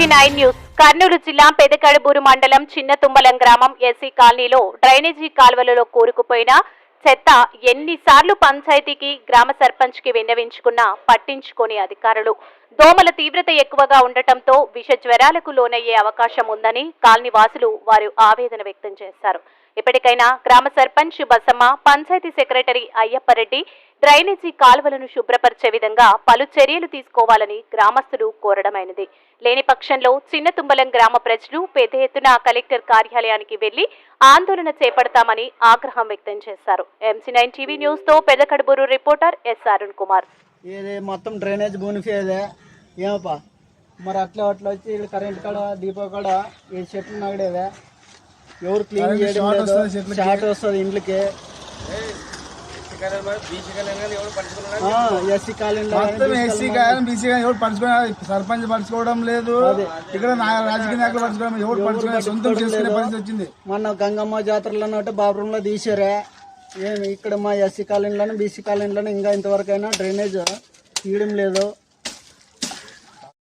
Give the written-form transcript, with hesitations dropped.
MC9 news Kurnool జిల్లా పెదకడుబూరు మండలం చిన్న తుమ్మలం గ్రామం ఎస్సీ కాలనీలో డ్రైనేజీ కాల్వలలో కూరుకుపోయిన చెత్త ఎన్నిసార్లు పంచాయతీకి గ్రామ సర్పంచ్ కి విన్నవించుకున్నా పట్టించుకోని అధికారులు దోమల తీవ్రత ఎక్కువగా ఉండటంతో విష జ్వరాలకు లోనయ్యే అవకాశం ఉందని కాలనీ వాసులు వారు ఆవేదన వ్యక్తం చేశారు. ఇప్పటికైనా గ్రామ సర్పంచ్ బసమ్మ, పంచాయతీ సెక్రటరీ అయ్యప్పరెడ్డి డ్రైనేజీ కాలువలను శుభ్రపరిచే విధంగా పలు చర్యలు తీసుకోవాలని గ్రామస్తులు కోరడమైనది. లేని పక్షంలో చిన్న తుంబలం గ్రామ ప్రజలు పెద్ద ఎత్తున కలెక్టర్ కార్యాలయానికి వెళ్లి ఆందోళన చేపడతామని ఆగ్రహం వ్యక్తం చేశారు. MC9 టీవీ న్యూస్ తో పెదకడుబూరు రిపోర్టర్ ఎస్ అరుణ్ కుమార్. ఇది మొత్తం డ్రైనేజ్ బోనిఫేదే ఏమప్పా మరి అట్లా వచ్చి కరెంట్ కాడ దీపం కాడ ఈ చెట్లు నగడేదే ఎవరు క్లీన్ చేయడం షార్ట్ వస్తుంది ఇంట్లోకి. ఎస్సీ కాలనీ ఎవరు పడుచుకున్నారు, సర్పంచ్ పడుచుకోవడం లేదు, ఇక్కడ రాజకీయ నాయకులు పడుచుకోవడం ఎవరు పడుచుకున్నారు, సొంతం చేసుకునే పరిస్థితి వచ్చింది. మొన్న గంగమ్మ జాతరలో బాపురంలో తీసారే ఏమి ఇక్కడ మా ఎస్సీ కాలనీలోనే బీసీ కాలనీలోనే ఇంకా ఇంతవరకు అయినా డ్రైనేజ్ తీయడం లేదు.